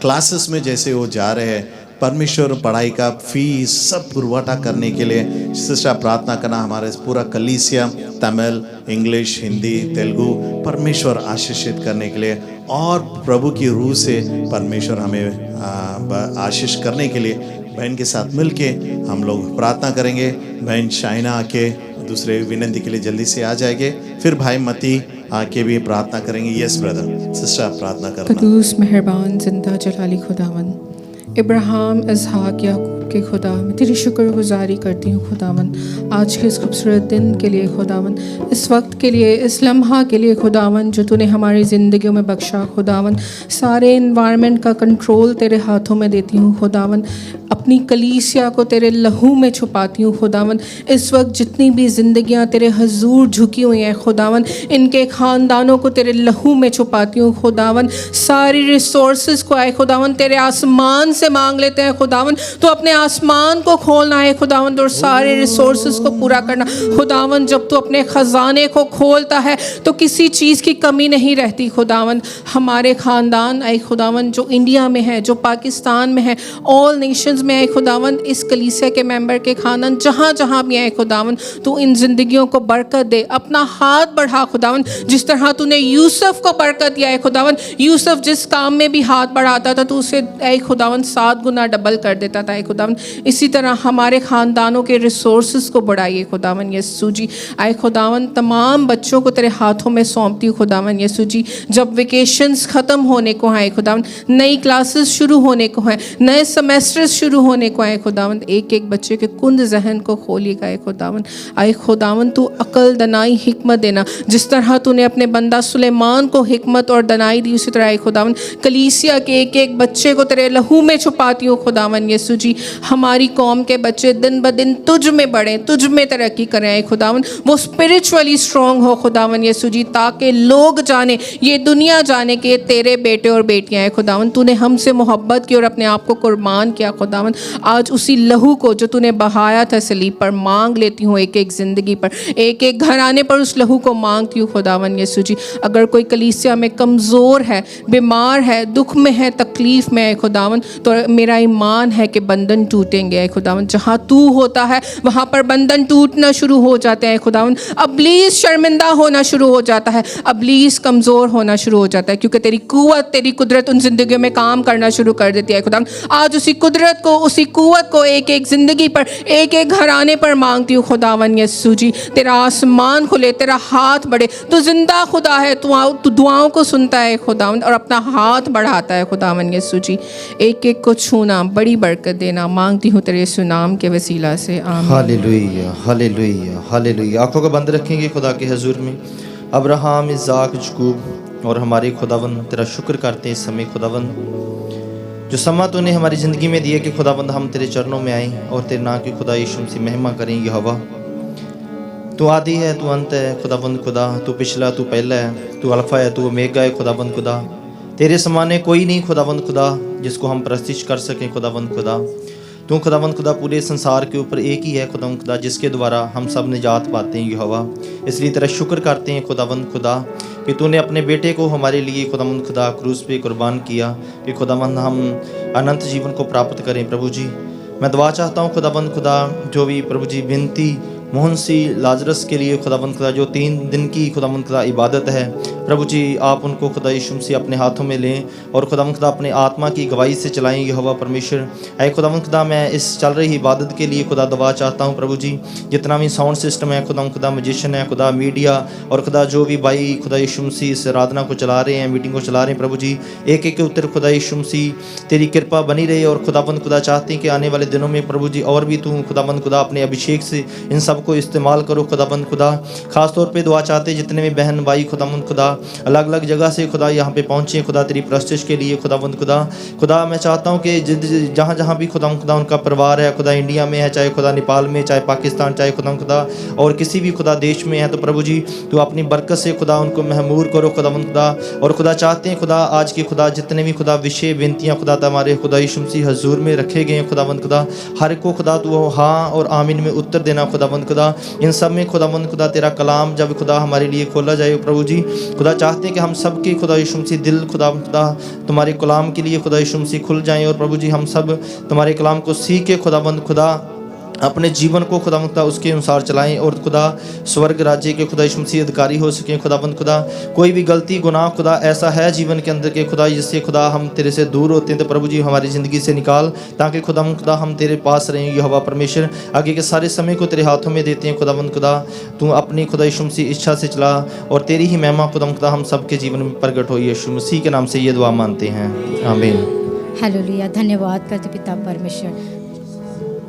क्लासेस में जैसे वो जा रहे हैं, परमेश्वर पढ़ाई का फीस सब पुरवठा करने के लिए सिस्टर प्रार्थना करना। हमारे पूरा कलीसिया तमिल, इंग्लिश, हिंदी, तेलुगु परमेश्वर आशीषित करने के लिए और प्रभु की रूह से परमेश्वर हमें आशीष करने के लिए बहन के साथ मिलके हम लोग प्रार्थना करेंगे। बहन शाइना आके दूसरे विनंती के लिए जल्दी से आ जाएंगे, फिर भाई मती आके भी प्रार्थना करेंगे। यस ब्रदर, सिस्टर आप प्रार्थना करना। कदूस मेहरबान जिंदा जलाली खुदावन, इब्राहिम, इसहाक, याकूब के खुदा, मैं तेरी शुक्रगुजारी करती हूँ खुदावन, आज के इस खूबसूरत दिन के लिए खुदावन, इस वक्त के लिए, इस लम्हा के लिए खुदावन जो तूने हमारी ज़िंदगियों में बख्शा खुदावन। सारे इन्वायरमेंट का कंट्रोल तेरे हाथों में देती हूँ खुदावन, अपनी कलीसिया को तेरे लहू में छुपाती हूँ खुदावन। इस वक्त जितनी भी ज़िंदगियाँ तेरे हजूर झुकी हुई हैं खुदावन, इनके ख़ानदानों को तेरे लहू में छुपाती हूँ खुदावन। सारी रिसोर्सेज को आए खुदावन तेरे आसमान से मांग लेते हैं खुदावन, तो अपने आसमान को खोलना है खुदावन और सारे रिसोर्सेज को पूरा करना खुदावन। जब तू अपने ख़जाने को खोलता है तो किसी चीज़ की कमी नहीं रहती खुदावन। हमारे ख़ानदान आए खुदावन जो इंडिया में है, जो पाकिस्तान में है, ऑल नेशंस में आए खुदावन, इस कलीसिया के मेंबर के खानदान जहाँ जहाँ भी आए खुदावन, तू इन ज़िंदगियों को बरकत दे, अपना हाथ बढ़ा खुदावन। जिस तरह तूने यूसुफ को बरकत दिया है खुदावन, यूसुफ जिस काम में भी हाथ बढ़ाता था तो उसे ऐ खुदावन 7 गुना डबल कर देता था खुदावन। इसी तरह हमारे ख़ानदानों के रिसोर्सेज को बढ़ाइए खुदावन यीशु जी। आए खुदावन तमाम बच्चों को तेरे हाथों में सौंपती हूँ खुदावन यीशु जी। जब वेकेशंस ख़त्म होने को हैं खुदावन, नई क्लासेस शुरू होने को हैं, नए सेमेस्टर्स शुरू होने को हैं खुदावन, एक एक बच्चे के कुंद जहन को खोलिएगा आए खुदावन। आए खुदावन तू अकल, दनाई, हिकमत देना, जिस तरह तूने अपने बंदा सुलेमान को हिकमत और दनाई दी, उसी तरह आए खुदावन कलीसिया के एक एक बच्चे को तेरे लहू में छुपाती हूँ खुदावन यीशु जी। हमारी कौम के बच्चे दिन ब दिन तुझ में बढ़ें, तुझ में तरक्की करें आए खुदावन, वो स्पिरिचुअली स्ट्रॉन्ग हो खुदावन यीशु जी, ताकि लोग जाने, ये दुनिया जाने के तेरे बेटे और बेटियां हैं खुदावन। तूने हमसे मोहब्बत की और अपने आप को कुर्बान किया खुदावन। आज उसी लहू को जो तूने बहाया था सलीब पर मांग लेती हूँ, एक एक ज़िंदगी पर, एक एक घराने पर उस लहू को मांगती हूँ खुदावन यीशु जी। अगर कोई कलीसिया में कमज़ोर है, बीमार है, दुख में है, तकलीफ़ में है खुदावन, तो मेरा ईमान है कि बंधन टूटेंगे है खुदावन। जहाँ तू होता है वहाँ पर बंधन टूटना शुरू हो जाते हैं खुदावन। अबलीस शर्मिंदा होना शुरू हो जाता है, अबलीस कमज़ोर होना शुरू हो जाता है, क्योंकि तेरी कुव्वत, तेरी कुदरत उन ज़िंदगियों में काम करना शुरू कर देती है खुदावन। आज उसी कुदरत को, उसी कुव्वत को एक एक ज़िंदगी पर, एक एक घराने पर मांगती हूँ खुदावन यीशु जी। तेरा आसमान खुले, तेरा हाथ बढ़े, तू जिंदा खुदा है, तू दुआओं को सुनता है खुदावन और अपना हाथ बढ़ाता है खुदावन यीशु जी। एक एक को छूना, बड़ी बरकत देना, मांगती हूँ तेरे यीशु नाम के वसीला से, आमीन। Hallelujah hallelujah hallelujah. आंखों को बंद रखेंगे खुदा के हजूर में। अब्राहम, इज़ाक, याकूब और हमारे खुदावन तेरा शुक्र करते हैं इस समय खुदावन, जो समा तूने हमारी ज़िंदगी में दिया कि खुदावंद हम तेरे चरणों में आए और तेरे नाम की खुदा यीशु मसीह महिमा करेंगे। हवा तू आदि है, तू अंत है खुदावंद खुदा, तू पिछला, तू पहला है, तू अल्फा है, तू ओमेगा है खुदावंद खुदा। तेरे समाने कोई नहीं खुदावंद खुदा जिसको हम प्रस्तिश कर सकें खुदावंद खुदा। तू खुदावंद खुदा पूरे संसार के ऊपर एक ही है खुदावंद खुदा, जिसके द्वारा हम सब निजात पाते हैं यहोवा। इसलिए तेरा शुक्र करते हैं खुदावंद खुदा कि तूने अपने बेटे को हमारे लिए खुदावंद खुदा क्रूस पे कुर्बान किया कि खुदावंद हम अनंत जीवन को प्राप्त करें। प्रभु जी मैं दुआ चाहता हूँ खुदावंद खुदा, जो भी प्रभु जी विनती मोहन सी लाजरस के लिए खुदावंद खुदा, जो 3 दिन की खुदावंद खुदा इबादत है प्रभु जी, आप उनको खुदा यीशु मसीह अपने हाथों में लें और खुदावंद खुदा अपने आत्मा की गवाही से चलाएंगे हवा परमेश्वर। ऐ खुदावंद खुदा मैं इस चल रही इबादत के लिए खुदा दुआ चाहता हूँ प्रभु जी, जितना भी साउंड सिस्टम है खुदावंद खुदा, म्यूजिशियन है खुदा, मीडिया और खुदा जो भी भाई खुदा यीशु मसीह इस आराधना को चला रहे हैं, मीटिंग को चला रहे हैं प्रभु जी, एक एक के उत्तर खुदा यीशु मसीह तेरी कृपा बनी रहे। और खुदावंद खुदा चाहते हैं कि आने वाले दिनों में प्रभु जी और भी तू खुदावंद खुदा अपने अभिषेक से इन सबको इस्तेमाल करो खुदावंद खुदा। खास तौर पे दुआ चाहते जितने भी बहन भाई खुदावंद खुदा अलग अलग जगह से खुदा यहाँ पे पहुँचे खुदा तेरी प्रस्तिश के लिए खुदावंद खुदा। खुदा मैं चाहता हूँ कि जहाँ जहाँ भी खुदावंद खुदा उनका परिवार है, खुदा इंडिया में है, चाहे खुदा नेपाल में, चाहे पाकिस्तान, चाहे खुदावंद खुदा और किसी भी खुदा देश में है, तो प्रभु जी तू अपनी बरकत से खुदा उनको महमूर करो खुदावंद खुदा। और खुदा चाहते हैं खुदा आज के खुदा जितने भी खुदा विषय विनतियाँ खुदा हमारे खुदा यीशु मसीह हजूर में रखे गए हैं खुदावंद खुदा, हर एक को खुदा तू हाँ और आमीन में उत्तर देना खुदावंद खुदा। इन सब में खुदावंद खुदा तेरा कलाम जब खुदा हमारे लिए खोला जाए प्रभु जी, खुदा चाहते हैं कि हम सब के खुदा यीशु मसीह दिल खुदा खुदा तुम्हारे कलाम के लिए खुदा यीशु मसीह खुल जाएं और प्रभु जी हम सब तुम्हारे कलाम को सीख के खुदावंद खुदा अपने जीवन को खुदा मुक्ता उसके अनुसार चलाएं और खुदा स्वर्ग राज्य के खुदा यीशु मसीह अधिकारी हो सकें खुदावंद खुदा। कोई भी गलती गुनाह खुदा ऐसा है जीवन के अंदर के खुदा जिससे खुदा हम तेरे से दूर होते हैं, तो प्रभु जी हमारी ज़िंदगी से निकाल, ताकि खुदावंद खुदा हम तेरे पास रहें यहोवा परमेश्वर। आगे के सारे समय को तेरे हाथों में देते हैं खुदावंद खुदा, तू अपनी खुदा यीशु मसीह इच्छा से चला और तेरी ही महिमा खुदावंद खुदा हम सब के जीवन में प्रकट हो। यीशु मसीह के नाम से ये दुआ मानते हैं, आमीन। हालेलुया। धन्यवाद करते पिता परमेश्वर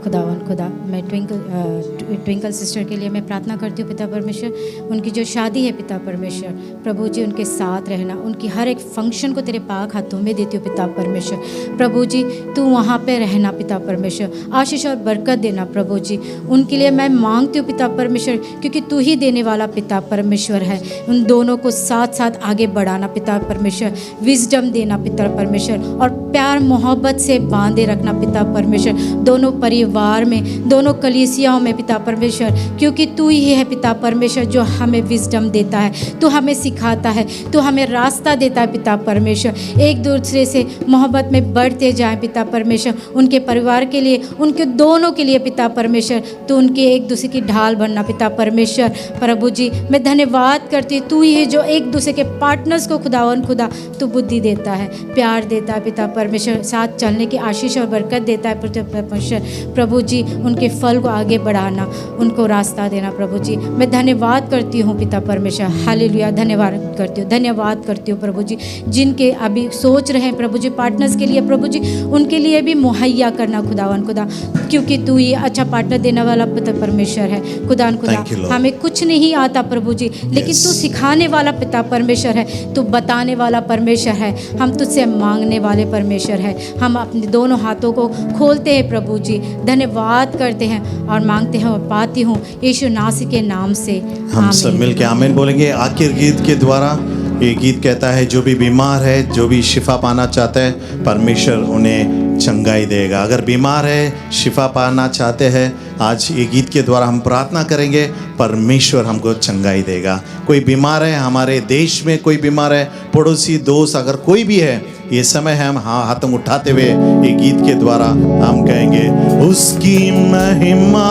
खुदावन खुदा। मैं ट्विंकल सिस्टर के लिए मैं प्रार्थना करती हूँ पिता परमेश्वर, उनकी जो शादी है पिता परमेश्वर, प्रभु जी उनके साथ रहना, उनकी हर एक फंक्शन को तेरे पाक हाथों में देती हूँ पिता परमेश्वर। प्रभु जी तू वहाँ पे रहना पिता परमेश्वर, आशीष और बरकत देना प्रभु जी। उनके लिए मैं मांगती हूँ पिता परमेश्वर, क्योंकि तू ही देने वाला पिता परमेश्वर है। उन दोनों को साथ साथ आगे बढ़ाना पिता परमेश्वर, विजडम देना पिता परमेश्वर और प्यार मोहब्बत से बांधे रखना पिता परमेश्वर, दोनों परिवार में, दोनों कलीसियाओं में पिता परमेश्वर, क्योंकि तू ही है पिता परमेश्वर जो हमें विजडम देता है, तू हमें सिखाता है, तू हमें रास्ता देता है पिता परमेश्वर। एक दूसरे से मोहब्बत में बढ़ते जाएं पिता परमेश्वर, उनके परिवार के लिए, उनके दोनों के लिए पिता परमेश्वर, तू उनके एक दूसरे की ढाल बनना पिता परमेश्वर। प्रभु जी मैं धन्यवाद करती हूँ, तू ही है जो एक दूसरे के पार्टनर्स को खुदावन खुदा तू बुद्धि देता है, प्यार देता है पिता परमेश्वर, साथ चलने की आशीष और बरकत देता है पिता परमेश्वर। प्रभु जी उनके फल को आगे बढ़ाना, उनको रास्ता देना प्रभु जी। मैं धन्यवाद करती हूँ पिता परमेश्वर, हालेलुया। धन्यवाद करती हूँ प्रभु जी, जिनके अभी सोच रहे हैं प्रभु जी पार्टनर्स के लिए, प्रभु जी उनके लिए भी मुहैया करना खुदावन खुदा, क्योंकि तू ही अच्छा पार्टनर देने वाला पिता परमेश्वर है खुदावन खुदा। हमें कुछ नहीं आता प्रभु जी, लेकिन तू सिखाने वाला पिता परमेश्वर है, तू बताने वाला परमेश्वर है, हम तुझसे मांगने वाले परमेश्वर है। हम अपने दोनों हाथों को खोलते हैं प्रभु जी, धन्यवाद करते हैं और मांगते हैं और पाती हूँ यीशु नासरी के नाम से, हम सब मिलके आमीन बोलेंगे। आखिर गीत के द्वारा ये गीत कहता है, जो भी बीमार है, जो भी शिफा पाना चाहता है, परमेश्वर उन्हें चंगाई देगा। अगर बीमार है, शिफा पाना चाहते हैं, आज ये गीत के द्वारा हम प्रार्थना करेंगे, परमेश्वर हमको चंगाई देगा। कोई बीमार है, हमारे देश में कोई बीमार है, पड़ोसी दोस्त अगर कोई भी है, ये समय है हम हाथ उठाते हुए ये गीत के द्वारा हम कहेंगे, उसकी महिमा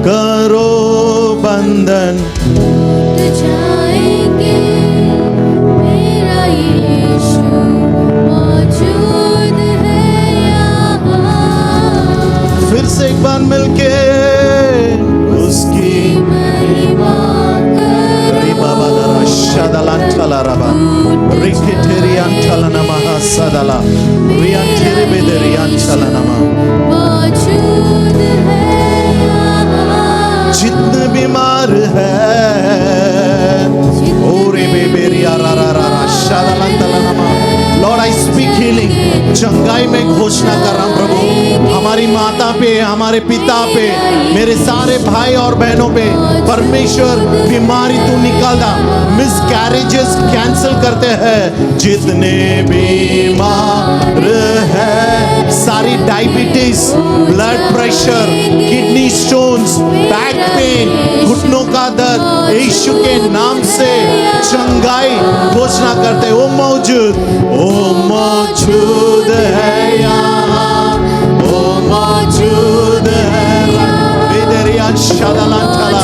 करो बंधन जाएंगे, मेरा यीशु मौजूद है यहाँ। फिर से एक बार मिलके उसकी महिमा करो, बाबा दरा शदलान चला रबा रिकेटेरियन चलना महा सदला रियन तेरे बेदरियन चलना महा। जितने बीमार है ओरे बेबेरिया रा रा रा रा शादालंतलनमा लॉर्ड आई स्पीक हीलिंग चंगाई में घोषणा कर रहा हूं प्रभु हमारी माता पे हमारे पिता पे मेरे सारे भाई और बहनों पे परमेश्वर बीमारी तू निकाल दा मिसकैरेजेस कैंसिल करते हैं जितने बीमार है सारी diabetes blood pressure kidney stones back pain घुटनों का दर्द यीशु के नाम से चंगाई घोषणा करते हैं वो मौजूद है यहाँ वो मौजूद है वेदरिया शादालांटाला